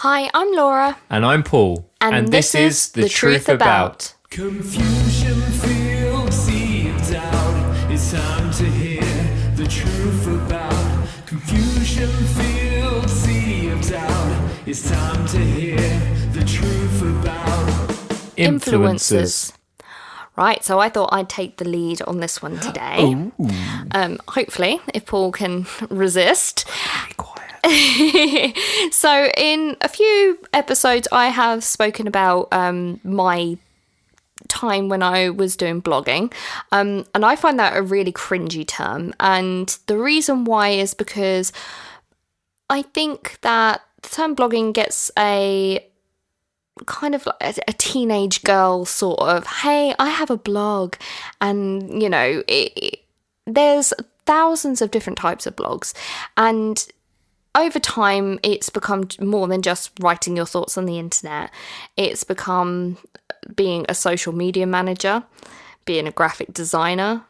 Hi, I'm Laura. And I'm Paul. And this is The Truth About. Confusion filled seeds out. It's time to hear the truth about. Confusion filled seeds out. It's time to hear the truth about. Influencers. Right, so I thought I'd take the lead on this one today. Hopefully, if Paul can resist. Be quiet. So in a few episodes, I have spoken about my time when I was doing blogging. And I find that a really cringy term. And the reason why is because I think that the term blogging gets a kind of like a teenage girl sort of, hey, I have a blog. And, you know, there's thousands of different types of blogs. And over time, it's become more than just writing your thoughts on the internet. It's become being a social media manager, being a graphic designer,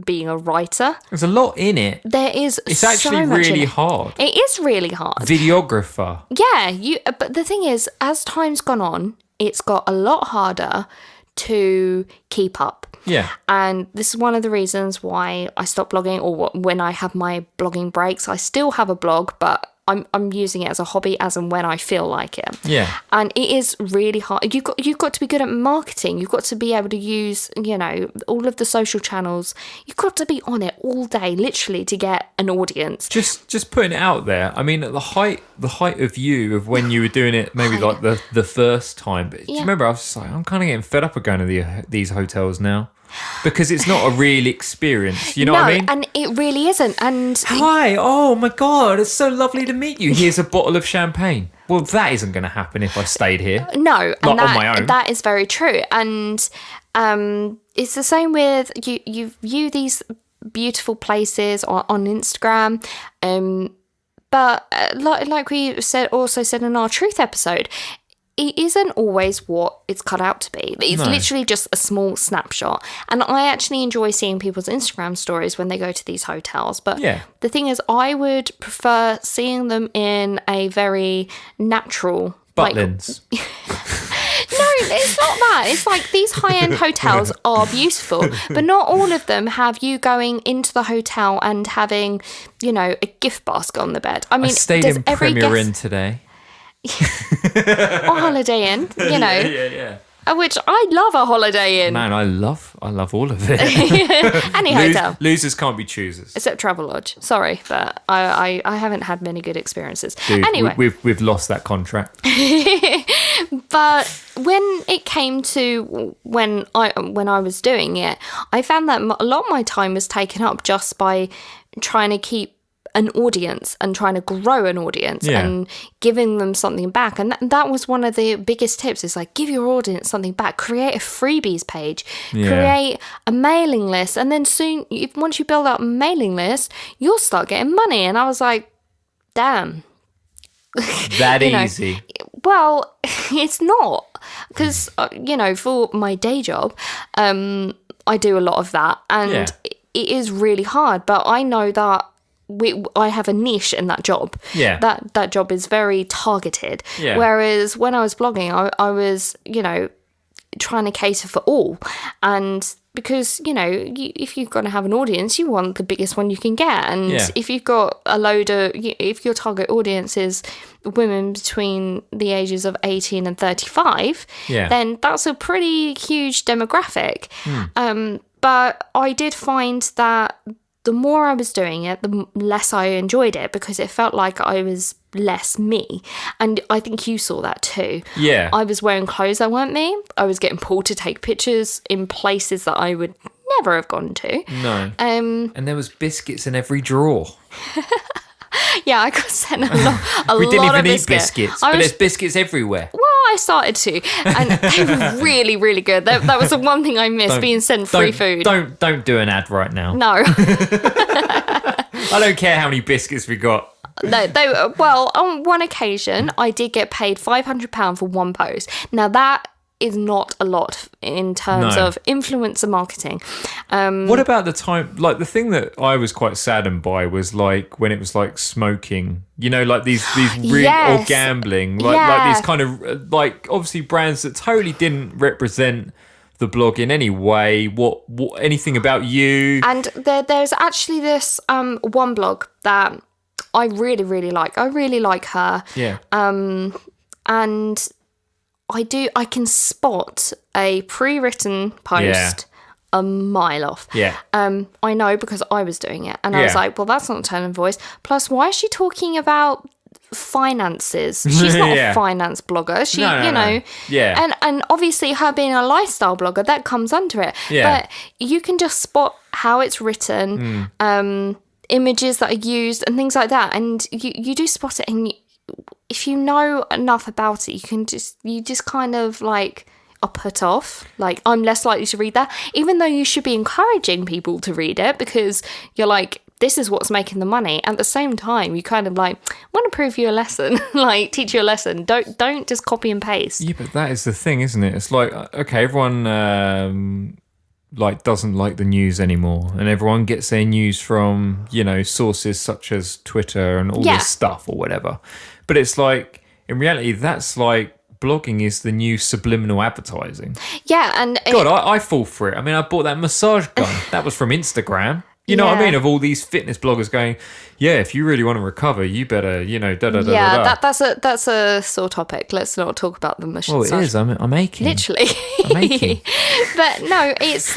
being a writer. There's a lot in it. There is It's so actually much really in it. hard. It is really hard. Videographer. Yeah, but the thing is, as time's gone on, it's got a lot harder to keep up. Yeah. And this is one of the reasons why I stopped blogging, or when I have my blogging breaks. I still have a blog, but I'm using it as a hobby, as and when I feel like it. Yeah. And it is really hard. You've got to be good at marketing. You've got to be able to use, you know, all of the social channels. You've got to be on it all day, literally, to get an audience. Just putting it out there. I mean, the height of you of when you were doing it, maybe like the first time. But do you remember? I was just like, I'm kind of getting fed up of going to these hotels now. Because it's not a real experience, you know what I mean? And it really isn't. And hi, oh my God, it's so lovely to meet you. Here's a bottle of champagne. Well, that isn't going to happen if I stayed here. No, and on my own. That is very true. And it's the same with you view these beautiful places on Instagram. But like we also said in our truth episode, it isn't always what it's cut out to be. It's literally just a small snapshot. And I actually enjoy seeing people's Instagram stories when they go to these hotels. But the thing is, I would prefer seeing them in a very natural... Butlins. No, it's not that. It's like these high-end hotels are beautiful, but not all of them have you going into the hotel and having, you know, a gift basket on the bed. I mean, I stayed in Premier Inn today. Or Holiday Inn, you know. Yeah. Which I love a Holiday Inn. Man, I love all of it. Any hotel. Losers can't be choosers. Except Travelodge. Sorry, but I haven't had many good experiences. Dude, anyway. we've lost that contract. But when it came to when I was doing it, I found that a lot of my time was taken up just by trying to keep an audience and trying to grow an audience and giving them something back. And that was one of the biggest tips, is like, give your audience something back. Create a freebies page, create a mailing list, and then soon, once you build up a mailing list, you'll start getting money. And I was like, damn. That easy. Well, it's not, because, you know, for my day job, I do a lot of that, and it is really hard, but I know that I have a niche in that job. Yeah. That job is very targeted. Yeah. Whereas when I was blogging, I was, you know, trying to cater for all. And because, you know, if you're going to have an audience, you want the biggest one you can get. And if you've got if your target audience is women between the ages of 18 and 35, then that's a pretty huge demographic. But I did find that the more I was doing it, the less I enjoyed it, because it felt like I was less me. And I think you saw that too. Yeah. I was wearing clothes that weren't me. I was getting pulled to take pictures in places that I would never have gone to. No. And there was biscuits in every drawer. Yeah, I got sent a lot We didn't even eat biscuits. But there's biscuits everywhere. Well, I started to, and they were really, really good. That was the one thing I missed, being sent free food. Don't do an ad right now. No. I don't care how many biscuits we got. No, well, on one occasion, I did get paid £500 for one post. Now, that is not a lot in terms No. of influencer marketing. What about the time, like the thing that I was quite saddened by was like when it was like smoking, you know, like these really, Yes. or gambling, like Yeah. these kind of like obviously brands that totally didn't represent the blog in any way, what anything about you. And there's actually this one blog that I really, really like. I really like her. Yeah. And I can spot a pre-written post a mile off. Yeah. I know because I was doing it. And I was Yeah. like, well, that's not tone of voice. Plus, why is she talking about finances? She's not Yeah. a finance blogger. She, No, you know. no. Yeah. And obviously her being a lifestyle blogger, that comes under it. Yeah. But you can just spot how it's written, images that are used and things like that. And you do spot it, and if you know enough about it, you just kind of like are put off. Like, I'm less likely to read that, even though you should be encouraging people to read it because you're like, this is what's making the money. At the same time, you kind of like want to prove you a lesson, like teach you a lesson. Don't just copy and paste. Yeah, but that is the thing, isn't it? It's like, okay, everyone like doesn't like the news anymore, and everyone gets their news from, you know, sources such as Twitter and all Yeah. this stuff or whatever. But it's like, in reality, that's like blogging is the new subliminal advertising. Yeah, and God, I fall for it. I mean, I bought that massage gun. That was from Instagram. You know what I Yeah. mean? Of all these fitness bloggers going, yeah, if you really want to recover, you better, you know, da da da yeah, da. that's a sore topic. Let's not talk about the massage. Well, it is. I'm aching. Literally. I'm aching. But no, it's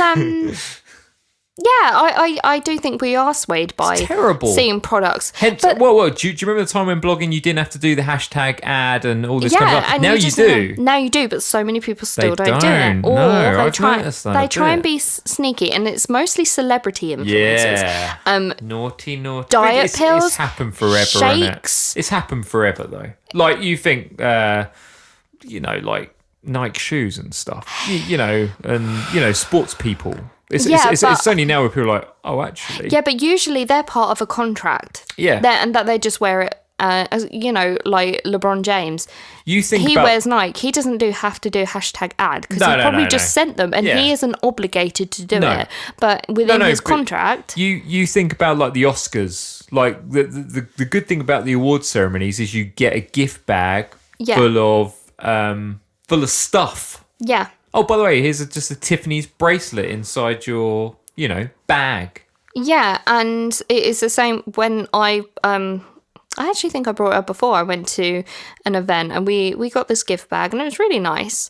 yeah, I do think we are swayed by terrible. seeing products. Hence, But- well, do you remember the time when blogging you didn't have to do the hashtag ad and all this kind of stuff? and Now you just do. Now you do, but so many people still They don't do it. don't. Or No, they I've try, noticed that they a try and bit. be sneaky, and it's mostly celebrity influencers. Yeah. Naughty. Diet It's pills, happened forever, shakes. innit? It's happened forever, though. Like, you think, you know, like Nike shoes and stuff, you know, and, you know, sports people. It's only now where people are like, oh, actually. Yeah, but usually they're part of a contract. Yeah. And that they just wear it, as you know, like LeBron James. You think He about... wears Nike. He doesn't have to do hashtag ad because No, he no, probably no, just no. sent them, and Yeah. he isn't obligated to do No. it. But within his but contract, you think about like the Oscars. Like the good thing about the award ceremonies is you get a gift bag Yeah. full of stuff. yeah. Oh, by the way, here's just a Tiffany's bracelet inside your, you know, bag. Yeah, and it is the same when I actually think I brought it up before. I went to an event and we got this gift bag and it was really nice.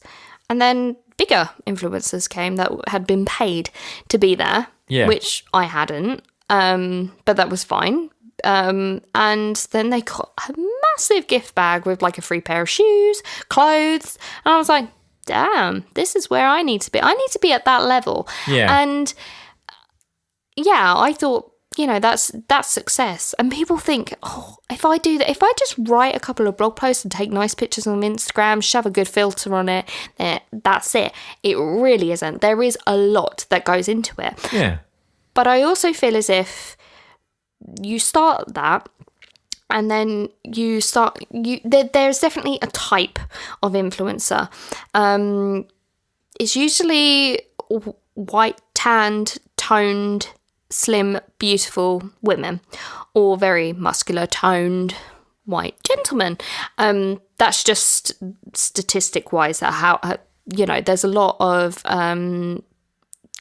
And then bigger influencers came that had been paid to be there, Yeah. which I hadn't, but that was fine. And then they got a massive gift bag with like a free pair of shoes, clothes, and I was like, damn, this is where I need to be. I need to be at that level. Yeah. And yeah, I thought, you know, that's success. And people think, oh, if I do that, if I just write a couple of blog posts and take nice pictures on Instagram, shove a good filter on it, that's it. It really isn't. There is a lot that goes into it. Yeah. But I also feel as if you start that and then there's definitely a type of influencer. It's usually white, tanned, toned, slim, beautiful women, or very muscular, toned, white gentlemen. That's just statistic wise how you know, there's a lot of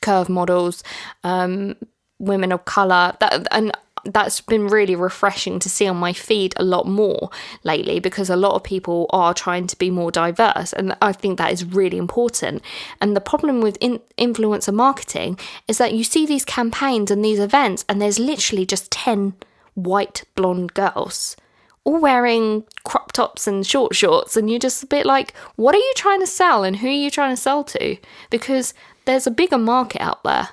curve models, women of color, and that's been really refreshing to see on my feed a lot more lately, because a lot of people are trying to be more diverse, and I think that is really important. And the problem with influencer marketing is that you see these campaigns and these events and there's literally just 10 white blonde girls all wearing crop tops and short shorts, and you're just a bit like, what are you trying to sell and who are you trying to sell to? Because there's a bigger market out there,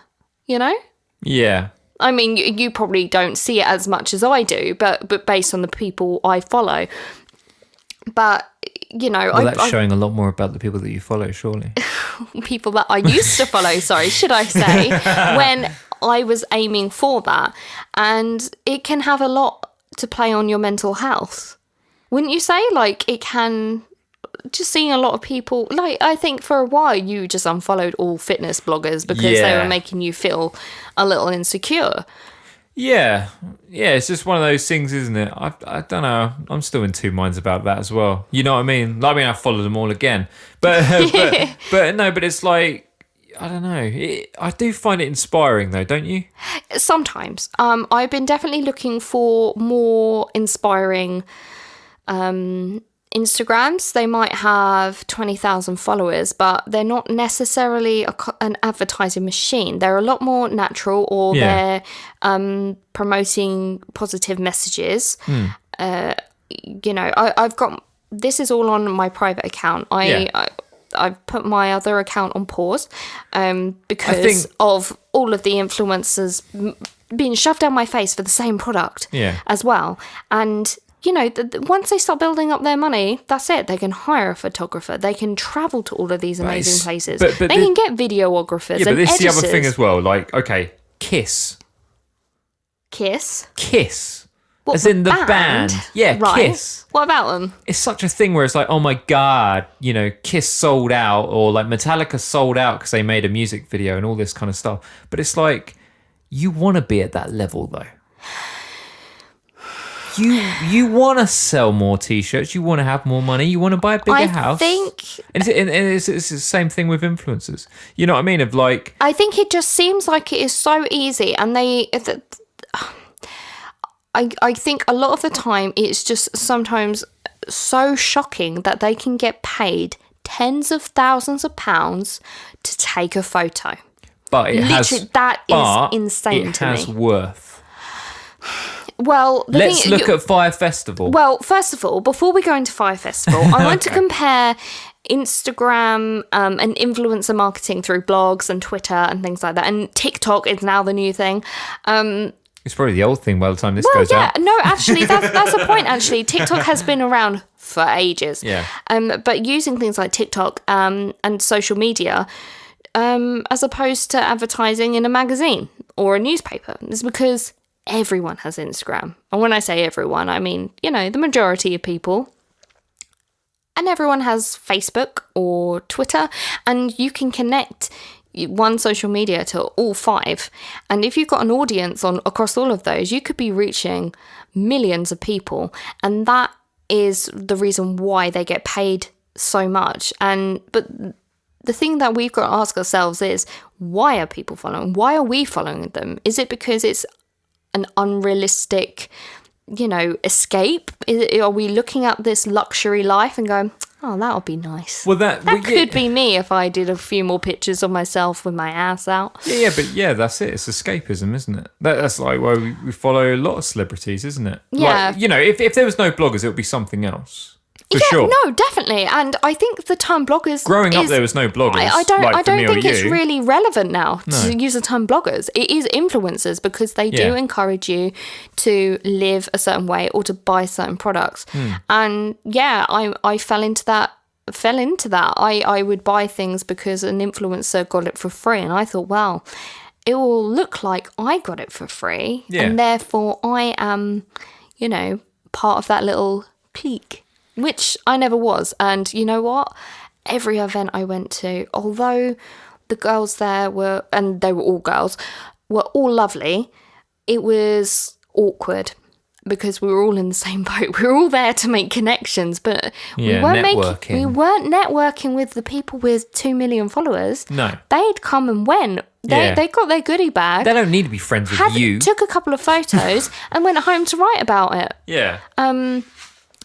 you know? Yeah. I mean, you probably don't see it as much as I do, but based on the people I follow. But, you know... Well, that's showing a lot more about the people that you follow, surely. People that I used to follow, sorry, should I say, when I was aiming for that. And it can have a lot to play on your mental health. Wouldn't you say? Like, it can just seeing a lot of people, like, I think for a while you just unfollowed all fitness bloggers because they were making you feel a little insecure. Yeah, it's just one of those things, isn't it? I don't know. I'm still in two minds about that as well. You know what I mean? Like, I mean, I followed them all again, but but it's like, I don't know. I do find it inspiring, though, don't you? Sometimes. I've been definitely looking for more inspiring Instagrams. They might have 20,000 followers, but they're not necessarily an advertising machine. They're a lot more natural, or they're promoting positive messages. You know, I've got, this is all on my private account. I've put my other account on pause because of all of the influencers being shoved down my face for the same product as well. And you know, once they start building up their money, that's it. They can hire a photographer. They can travel to all of these amazing places. They can get videographers and editors. Yeah, but this is the other thing as well. Like, okay, Kiss. What, as in the band. Yeah, right. Kiss. What about them? It's such a thing where it's like, oh my God, you know, Kiss sold out, or like Metallica sold out because they made a music video and all this kind of stuff. But it's like, you want to be at that level, though. You want to sell more T-shirts. You want to have more money. You want to buy a bigger house. And it's the same thing with influencers. You know what I mean? Of like, I think it just seems like it is so easy, and I think a lot of the time it's just sometimes so shocking that they can get paid tens of thousands of pounds to take a photo. But it that is insane to me. It has worth. Well, let's look at Fyre Festival. Well, first of all, before we go into Fyre Festival, I want to compare Instagram and influencer marketing through blogs and Twitter and things like that. And TikTok is now the new thing. It's probably the old thing by the time this goes out. No, actually, that's the point, actually. TikTok has been around for ages. Yeah. But using things like TikTok and social media as opposed to advertising in a magazine or a newspaper is because everyone has Instagram. And when I say everyone, I mean, you know, the majority of people. And everyone has Facebook or Twitter, and you can connect one social media to all five. And if you've got an audience across all of those, you could be reaching millions of people. And that is the reason why they get paid so much. But the thing that we've got to ask ourselves is, why are people following? Why are we following them? Is it because it's an unrealistic, you know, escape? Are we looking at this luxury life and going, oh, that'll be nice? Well, that could be me if I did a few more pictures of myself with my ass out. Yeah, that's it. It's escapism, isn't it? That's like why we follow a lot of celebrities, isn't it? Yeah. Like, you know, if there was no bloggers, it would be something else. For sure. No, definitely. And I think the term bloggers... Growing up, there was no bloggers. I don't think it's really relevant now to use the term bloggers. It is influencers because they do encourage you to live a certain way or to buy certain products. And I fell into that. I would buy things because an influencer got it for free. And I thought, well, it will look like I got it for free. Yeah. And therefore I am, you know, part of that little clique. Which I never was. And you know what? Every event I went to, although the girls there were, and they were all girls, were all lovely, it was awkward because we were all in the same boat. We were all there to make connections, but we weren't networking with the people with 2 million followers. No. They'd come and went. They got their goodie bag. They don't need to be friends with you. Took a couple of photos and went home to write about it. Yeah.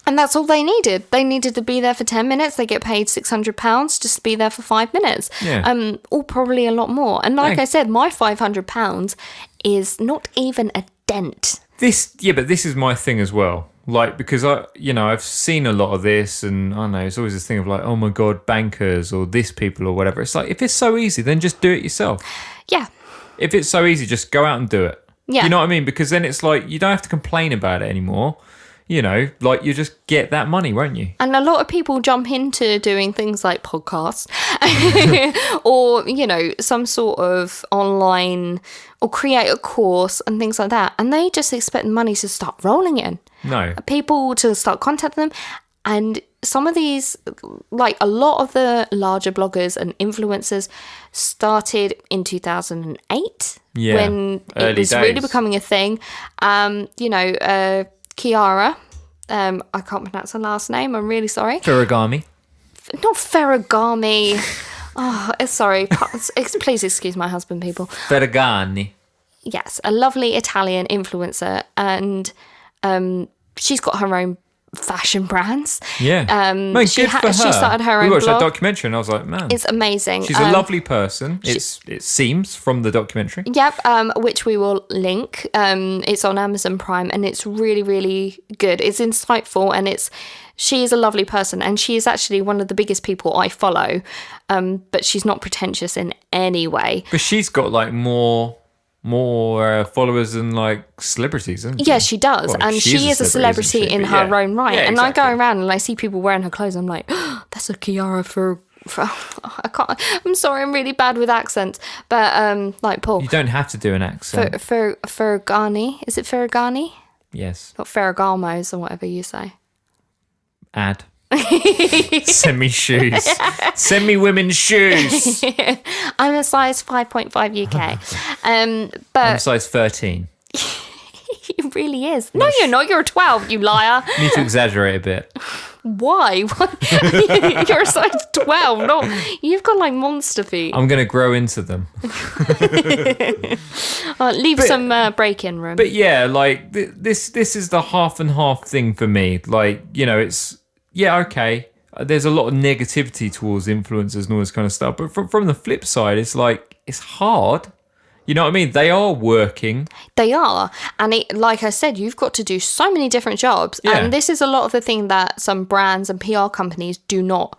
And that's all they needed. They needed to be there for 10 minutes. They get paid £600 just to be there for 5 minutes. Yeah. Or probably a lot more. And like I said, my £500 is not even a dent. But this is my thing as well. Like, because I've seen a lot of this, and I don't know, it's always this thing of like, oh my God, bankers or this people or whatever. It's like, if it's so easy, then just do it yourself. Yeah. If it's so easy, just go out and do it. Yeah. You know what I mean? Because then it's like, you don't have to complain about it anymore. You know, like you just get that money, won't you? And a lot of people jump into doing things like podcasts or, you know, some sort of online or create a course and things like that. And they just expect money to start rolling in. No. People to start contacting them. And some of these, like a lot of the larger bloggers and influencers started in 2008 when it was really becoming a thing. Kiara, I can't pronounce her last name, I'm really sorry. Ferragamo. Not Ferragamo. Oh, sorry. Please excuse my husband, people. Ferragani. Yes, a lovely Italian influencer, and she's got her own fashion brands. Yeah. She started her own We watched blog. that documentary and I was like, man. It's amazing. She's a lovely person. It seems from the documentary. Yep, which we will link. It's on Amazon Prime and it's really, really good. It's insightful and she is a lovely person and she is actually one of the biggest people I follow. But she's not pretentious in any way. But she's got like more followers than like celebrities, isn't she? Yeah, she does. Well, and she is a celebrity in her own right. Yeah, and exactly. I go around and I see people wearing her clothes. I'm like, oh, that's a Kiara for I can't. I'm sorry, I'm really bad with accents. But like Paul. You don't have to do an accent. Ferragani. Is it Ferragani? Yes. Or Ferragamos or whatever you say. Ad. Send me shoes. Send me women's shoes. I'm a size 5.5 UK. But I'm size 13. It really is. No, you're not. You're a 12, you liar. You need to exaggerate a bit. Why? You're a size 12. No, you've got like monster feet. I'm going to grow into them. Leave some break-in room. But yeah, like this is the half and half thing for me. Like, it's... Yeah, okay. There's a lot of negativity towards influencers and all this kind of stuff. But from the flip side, it's like, it's hard. You know what I mean? They are working. They are. And like I said, you've got to do so many different jobs. Yeah. And this is a lot of the thing that some brands and PR companies do not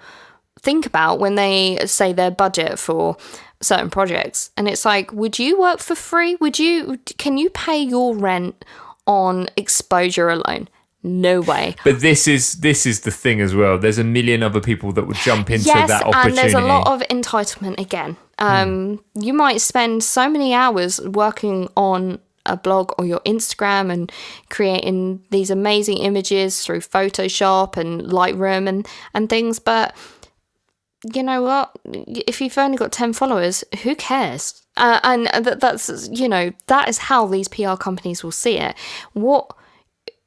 think about when they say their budget for certain projects. And it's like, would you work for free? Can you pay your rent on exposure alone? No way. But this is the thing as well. There's a million other people that would jump into that opportunity. And there's a lot of entitlement again. You might spend so many hours working on a blog or your Instagram and creating these amazing images through Photoshop and Lightroom and things. But you know what? If you've only got 10 followers, who cares? And that's, that is how these PR companies will see it. What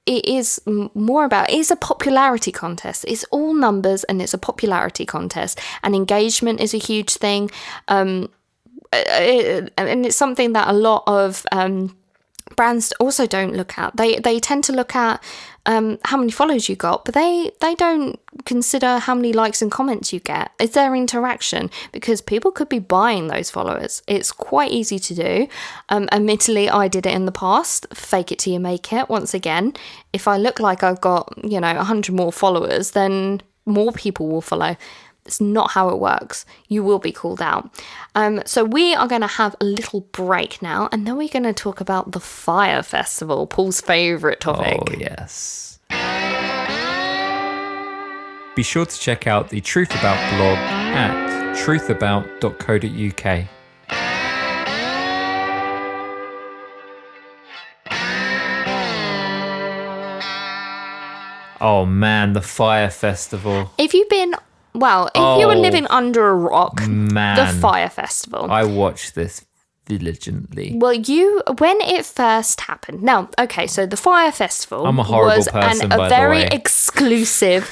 it is more about is a popularity contest. It's all numbers and it's a popularity contest, and engagement is a huge thing, and it's something that a lot of brands also don't look at. They tend to look at how many followers you got, but they don't consider how many likes and comments you get. It's their interaction, because people could be buying those followers. It's quite easy to do. Admittedly, I did it in the past. Fake it till you make it. Once again, if I look like I've got 100 more followers, then more people will follow. It's not how it works. You will be called out. So we are going to have a little break now, and then we're going to talk about the Fyre Festival, Paul's favourite topic. Oh, yes. Be sure to check out the Truth About blog at truthabout.co.uk. Oh man, the Fyre Festival. If you were living under a rock, the Fyre Festival. I watched this diligently. Well, when it first happened. Now, okay, so the Fyre Festival I'm a horrible was person, a by very the way. exclusive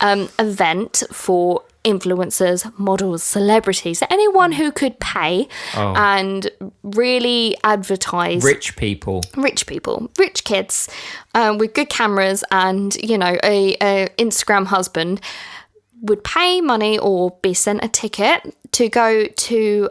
event for influencers, models, celebrities, anyone who could pay and really advertise. Rich people, rich kids with good cameras and, a Instagram husband would pay money or be sent a ticket to go to,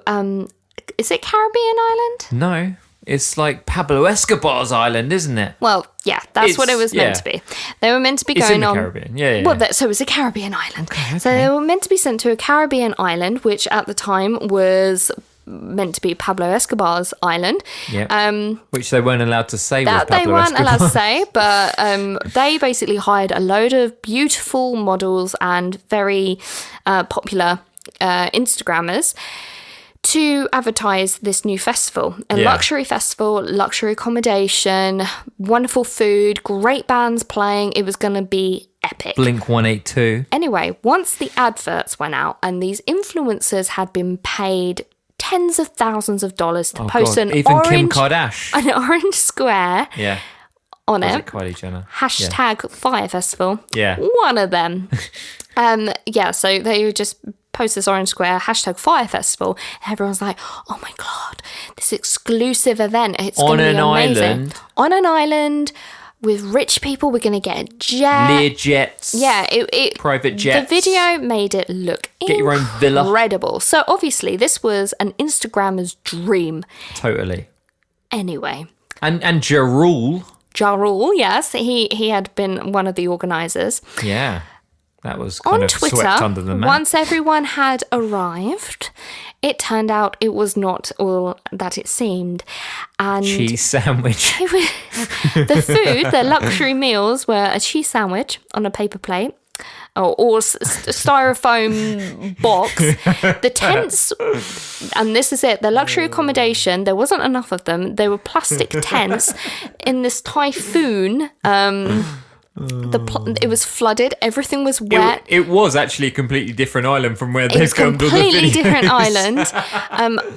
is it Caribbean Island? No, it's like Pablo Escobar's island, isn't it? Well, yeah, that's what it was meant to be. They were meant to be It's going in the on. Caribbean. Yeah. Well, so it was a Caribbean island. Okay. So they were meant to be sent to a Caribbean island, which at the time was meant to be Pablo Escobar's island. Yeah. Which they weren't allowed to say was that Pablo they weren't Escobar. allowed to say, but they basically hired a load of beautiful models and very popular Instagrammers to advertise this new festival. Luxury festival, luxury accommodation, wonderful food, great bands playing. It was going to be epic. Blink 182. Anyway, once the adverts went out and these influencers had been paid tens of thousands of dollars to post God. an Even orange, Kim Kardashian. an orange square Yeah. on Was it. it Kylie Jenner? Hashtag Fyre Festival. Yeah. One of them. So they would just post this orange square, hashtag Fyre Festival. And everyone's like, oh my God, this exclusive event. It's going to be amazing. Island. On an island with rich people. We're going to get a jet. Lear jets. Yeah. It Private jets. The video made it look Get your own villa. incredible. So obviously this was an Instagrammer's dream. Totally. Anyway. And Jarul. Jarul, yes. He had been one of the organisers. Yeah. That was kind On of Twitter, swept under the mat. once everyone had arrived, it turned out it was not all that it seemed. And Cheese sandwich. the food, the luxury meals were a cheese sandwich on a paper plate or styrofoam box. The tents, and this is it, the luxury accommodation, there wasn't enough of them. They were plastic tents in this typhoon. It was flooded. Everything was wet. It was actually a completely different island from where they filmed all the videos. Completely different island.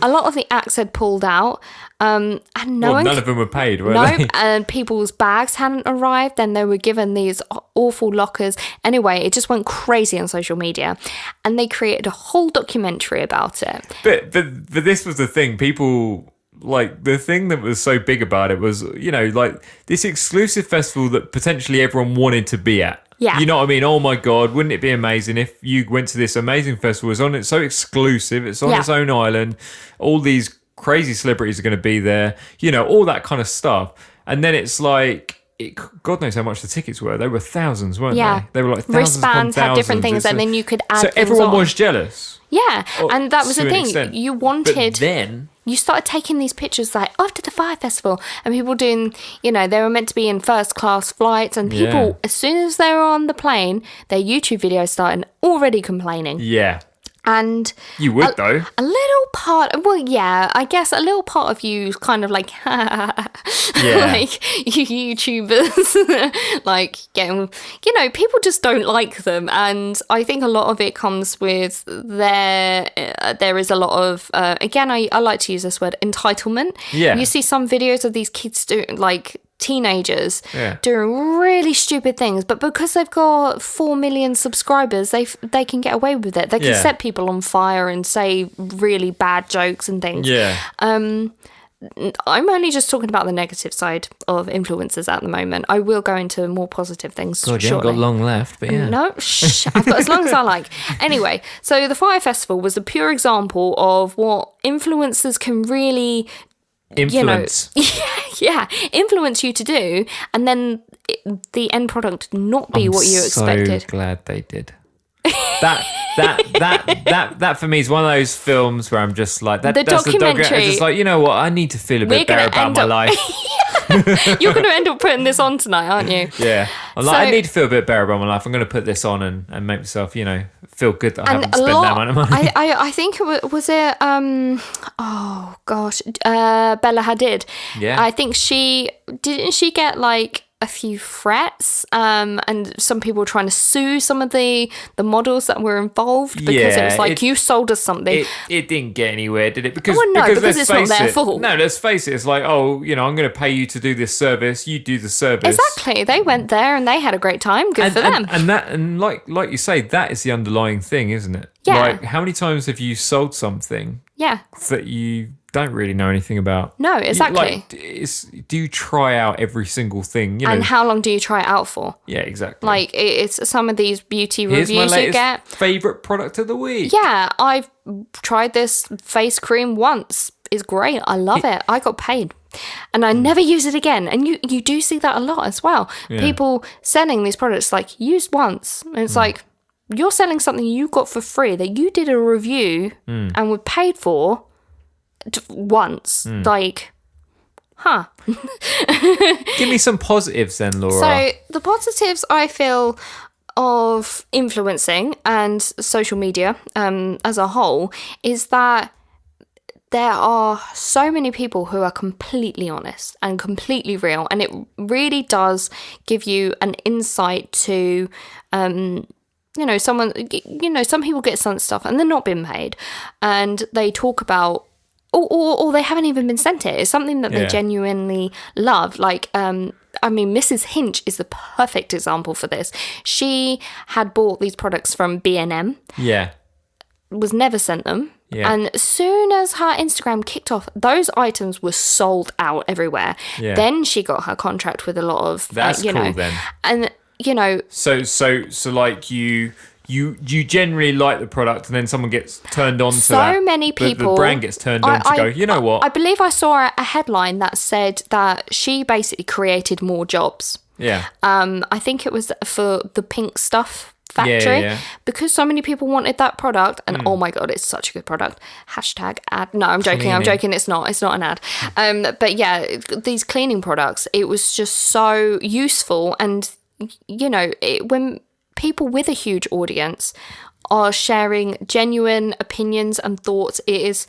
A lot of the acts had pulled out, and None of them were paid, were no, they? and people's bags hadn't arrived. Then they were given these awful lockers. Anyway, it just went crazy on social media, and they created a whole documentary about it. But this was the thing. People, like, the thing that was so big about it was, like, this exclusive festival that potentially everyone wanted to be at. Yeah. You know what I mean? Oh my God, wouldn't it be amazing if you went to this amazing festival? It's so exclusive. It's on its own island. All these crazy celebrities are going to be there. All that kind of stuff. And then it's like, God knows how much the tickets were. They were thousands, weren't they? They were like thousands Wristbands upon had different thousands. things, and then you could add So things everyone on. was jealous. Yeah, and that was to the an thing. extent. You wanted... But then... You started taking these pictures like after the Fyre Festival, and people doing, they were meant to be in first class flights, and people, as soon as they were on the plane, their YouTube videos started already complaining. Yeah. And you would, though. A little part, I guess a little part of you is kind of like, like you YouTubers, like getting, people just don't like them. And I think a lot of it comes with there is a lot of, again, I like to use this word, entitlement. Yeah. You see some videos of these kids doing, like, teenagers doing really stupid things, but because they've got 4 million subscribers, they can get away with it. They can set people on fire and say really bad jokes and things. I'm only just talking about the negative side of influencers at the moment. I will go into more positive things God, you shortly. haven't got long left, but yeah. No, I've got as long as I like. Anyway, so the Fyre Festival was a pure example of what influencers can really influence. Influence you to do, and then the end product not be what you expected. So glad they did. That for me is one of those films where I'm just like that's documentary. I'm just like, you know what, I need to feel a bit better about my life. You're going to end up putting this on tonight, aren't you? Yeah. I'm like, I need to feel a bit better about my life. I'm going to put this on and make myself, feel good that I haven't spent that amount of money. I think it was Bella Hadid. Yeah. I think didn't she get like a few threats, and some people trying to sue some of the models that were involved because it was like, you sold us something. It didn't get anywhere, did it? Because it's not their fault. No, let's face it. It's like, I'm going to pay you to do this service. You do the service. Exactly. They went there and they had a great time. Good for them. And like you say, that is the underlying thing, isn't it? Yeah. Like, how many times have you sold something? That you don't really know anything about? No, exactly. Do you try out every single thing? And how long do you try it out for? Yeah, exactly. Like, it's some of these beauty reviews Here's my you get. Favourite product of the week. Yeah, I've tried this face cream once. It's great. I love it. I got paid. And I never use it again. And you do see that a lot as well. Yeah. People selling these products like, used once. And it's like, you're selling something you got for free that you did a review and were paid for once. Like, Give me some positives then, Laura. So the positives I feel of influencing and social media as a whole is that there are so many people who are completely honest and completely real, and it really does give you an insight to, some people get some stuff and they're not being paid, and they talk about, or they haven't even been sent it. It's something that they genuinely love. Like, Mrs. Hinch is the perfect example for this. She had bought these products from B&M. Yeah. Was never sent them. Yeah. And as soon as her Instagram kicked off, those items were sold out everywhere. Yeah. Then she got her contract with a lot of, That's cool then. And, So like you generally like the product, and then someone gets turned on to that. So many people. The brand gets turned on to go, you know what? I believe I saw a headline that said that she basically created more jobs. Yeah. I think it was for the pink stuff factory, because so many people wanted that product, and oh my god, it's such a good product. Hashtag ad. No, I'm joking. It's not an ad. But yeah, these cleaning products, it was just so useful, and when people with a huge audience are sharing genuine opinions and thoughts, it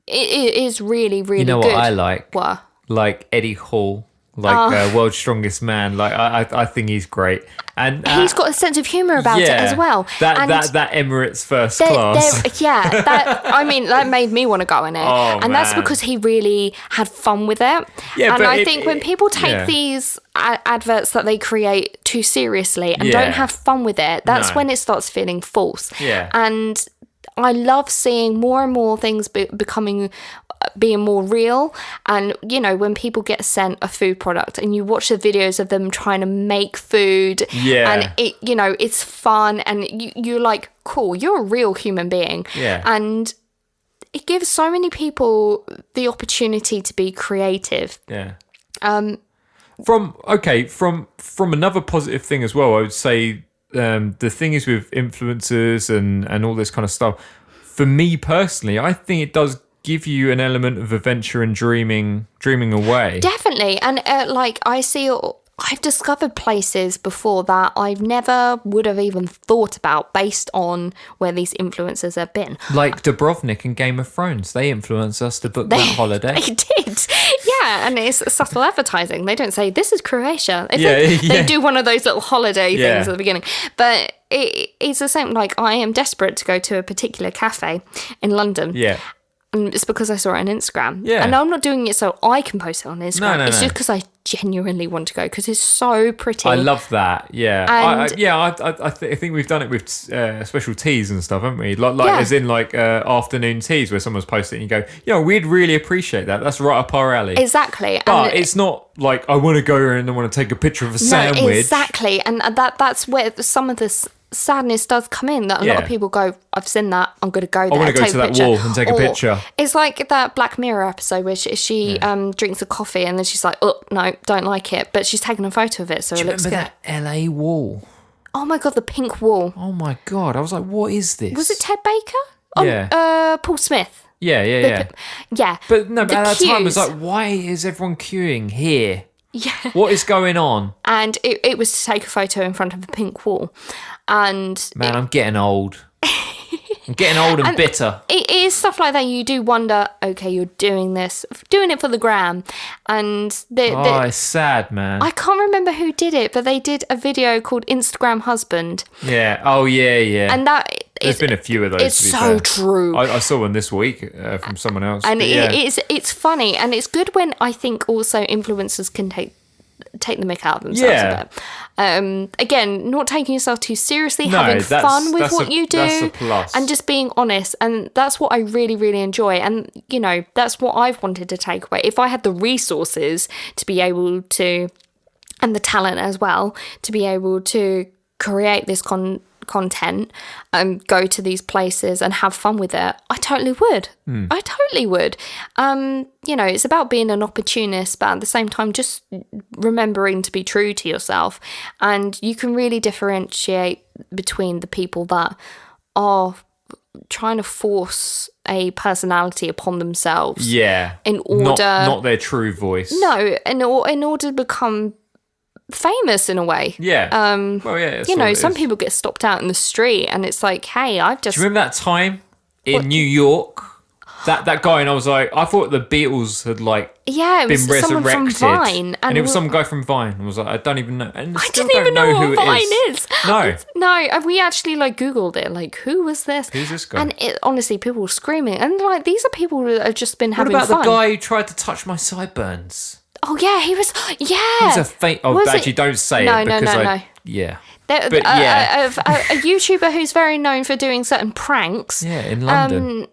is really, really good. You know what I like? What? Like Eddie Hall. World's Strongest Man. Like I think he's great, and he's got a sense of humour about it as well. That Emirates first class. That made me want to go in it, that's because he really had fun with it. Yeah, and I think when people take these adverts that they create too seriously and don't have fun with it, that's when it starts feeling false. Yeah, and I love seeing more and more things being more real. And when people get sent a food product and you watch the videos of them trying to make food, and it's fun, and you're like, cool, you're a real human being. And it gives so many people the opportunity to be creative. From another positive thing as well, I would say the thing is with influencers and all this kind of stuff, for me personally, I think it does give you an element of adventure and dreaming away. Definitely. And I've discovered places before that I never would have even thought about based on where these influencers have been. Like Dubrovnik in Game of Thrones. They influenced us to book that holiday. They did. Yeah, and it's subtle advertising. They don't say, this is Croatia. They do one of those little holiday things at the beginning. But it's the same. Like, I am desperate to go to a particular cafe in London. Yeah. And it's because I saw it on Instagram. Yeah. And I'm not doing it so I can post it on Instagram. No, it's just because I genuinely want to go, because it's so pretty. I love that. Yeah. And I think we've done it with special teas and stuff, haven't we? As in afternoon teas where someone's posted it and you go, we'd really appreciate that. That's right up our alley. Exactly. But it's not like I want to go and I want to take a picture of a sandwich. Exactly. And that's where some of this sadness does come in, that a lot of people go, I've seen that, I'm going to go there, I want to go to that wall and take a picture. It's like that Black Mirror episode where she drinks a coffee and then she's like, oh no, don't like it, but she's taken a photo of it, so it looks good. Remember that LA wall? Oh my god, the pink wall. Oh my god, I was like, what is this? Was it Ted Baker? Paul Smith. Yeah. But no, but at that time it was like, why is everyone queuing here? Yeah. What is going on? And it was to take a photo in front of the pink wall. And man, I'm getting old. I'm getting old and bitter. It is stuff like that. You do wonder, okay, you're doing it for the gram. And it's sad, man. I can't remember who did it, but they did a video called Instagram Husband. Yeah. Oh, yeah. And there's been a few of those. It's so true. I saw one this week from someone else. And it's funny, and it's good when I think also influencers can take the mick out of themselves a bit. Again, not taking yourself too seriously, having fun with what you do, that's a plus. And just being honest. And that's what I really, really enjoy. And, that's what I've wanted to take away. If I had the resources to be able to, and the talent as well, to be able to create this content and go to these places and have fun with it, I totally would. I totally would. It's about being an opportunist, but at the same time just remembering to be true to yourself. And you can really differentiate between the people that are trying to force a personality upon themselves. Yeah. In order, not their true voice. No, in order to become famous in a way. Yeah. Some people get stopped out in the street and it's like, hey, I've just... Do you remember that time in New York that guy, and I was like, I thought the Beatles had like Yeah, it been was someone resurrected, from Vine, and it was some guy from Vine. I was like, I don't even know. And I still didn't even don't know who what it Vine is. No. No, and we actually like Googled it. Like, who was this? Who's this guy? And honestly, people were screaming, and like these are people who have just been having What about fun. the guy who tried to touch my sideburns? Oh yeah, he was. Yeah, He's a fake. Oh, Was actually, it- don't say No, it no, because no. yeah. But yeah. a YouTuber who's very known for doing certain pranks. Yeah, in London.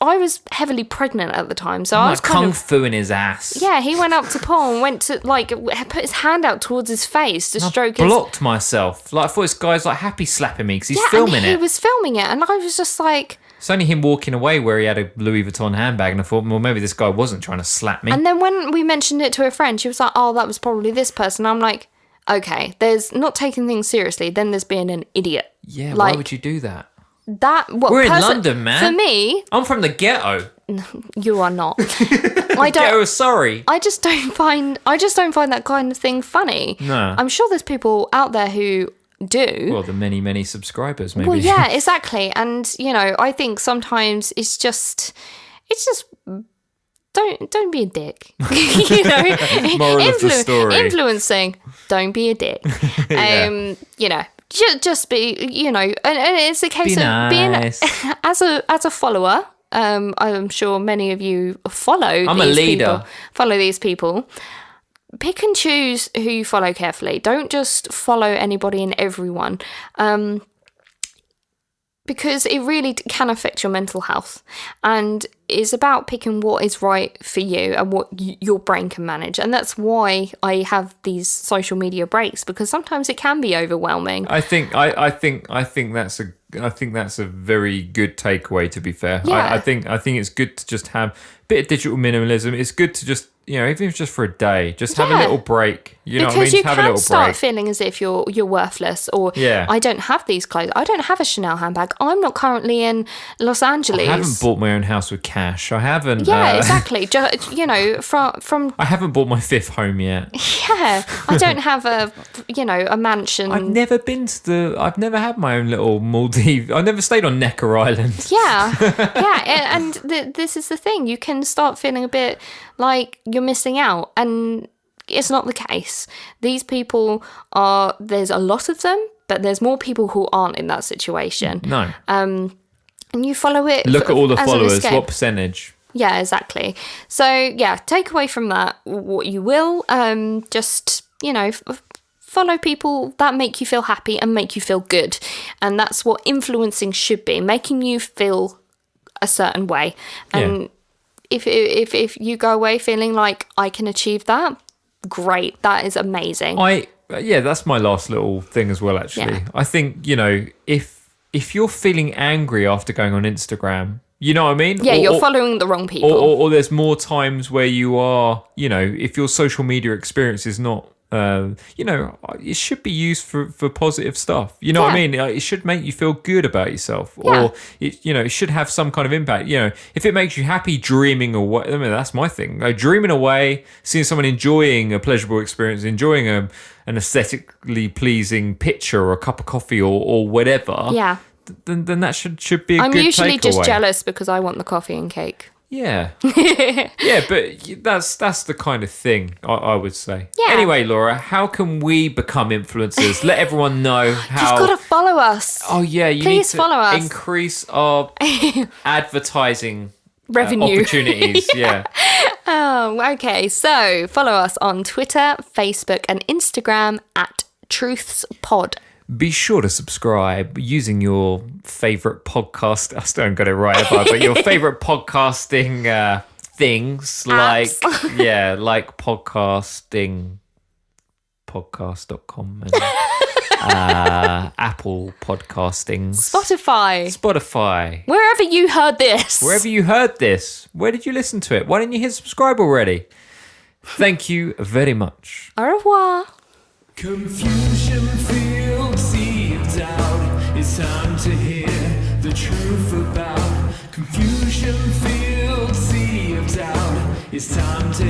I was heavily pregnant at the time, so I was Like kung fu in his ass. Yeah, he went up to Paul and went to like put his hand out towards his face to stroke his. Blocked myself. Like I thought this guy's like happy slapping me because he's Yeah, filming and he it. was filming it, and I was just like. It's only him walking away where he had a Louis Vuitton handbag, and I thought, well, maybe this guy wasn't trying to slap me. And then when we mentioned it to a friend, she was like, "Oh, that was probably this person." I'm like, "Okay, there's not taking things seriously. Then there's being an idiot." Yeah, like, why would you do that? We're in London, man. For me, I'm from the ghetto. you are not. I don't. Ghetto, sorry. I just don't find that kind of thing funny. No. I'm sure there's people out there who do. Well, the many subscribers, maybe. Well, yeah, exactly. And I think sometimes it's just don't be a dick. Moral of the story. Influencing, don't be a dick. Yeah. Just be, and it's a case Be of nice. being as a follower. I'm sure many of you follow. I'm a leader. Follow these people. Pick and choose who you follow carefully. Don't just follow anybody and everyone. Because it really can affect your mental health, and it's about picking what is right for you and what your brain can manage. And that's why I have these social media breaks, because sometimes it can be overwhelming. I think that's a very good takeaway. To be fair, Yeah. I think it's good to just have a bit of digital minimalism. It's good to just even if it's just for a day, just have a little break. You know what I mean? Because you Just have a can little start break. feeling as if you're worthless, or I don't have these clothes. I don't have a Chanel handbag. I'm not currently in Los Angeles. I haven't bought my own house with cash. I haven't. Yeah, exactly. From I haven't bought my fifth home yet. yeah, I don't have a mansion. I've never I've never had my own little Maldives. I've never stayed on Necker Island. Yeah, yeah, and this is the thing. You can start feeling a bit like you're missing out, and it's not the case. These people there's a lot of them, but there's more people who aren't in that situation. No. And you follow it. Look at all the as an followers. escape. What percentage? Yeah, exactly. So yeah, take away from that what you will. Just follow people that make you feel happy and make you feel good, and that's what influencing should be, making you feel a certain way. And if you go away feeling like I can achieve that, great, that is amazing. That's my last little thing as well, actually. Yeah. I think, if you're feeling angry after going on Instagram, you know what I mean? Yeah, you're following the wrong people. Or there's more times where you are, if your social media experience is not, it should be used for positive stuff. You know what I mean? It should make you feel good about yourself, or it should have some kind of impact. If it makes you happy dreaming away, I mean, that's my thing. Like, dreaming away, seeing someone enjoying a pleasurable experience, enjoying an aesthetically pleasing picture or a cup of coffee or whatever. Yeah. Then that should be a I'm good usually just takeaway. jealous because I want the coffee and cake. Yeah. Yeah, but that's the kind of thing I would say. Yeah. Anyway, Laura, how can we become influencers? Let everyone know how. You've got to follow us. Oh, yeah. You Please need to follow us. increase our advertising Revenue. opportunities. Yeah. Oh, okay. So follow us on Twitter, Facebook, and Instagram at TruthsPod. Be sure to subscribe using your favourite podcast. I still haven't got it right, have I? But your favourite podcasting things, like podcasting, podcast.com and Apple Podcastings, Spotify. Wherever you heard this. Wherever you heard this, where did you listen to it? Why didn't you hit subscribe already? Thank you very much. Au revoir. Confusion filled seed doubt. It's time to hear the truth about confusion filled seed doubt. It's time to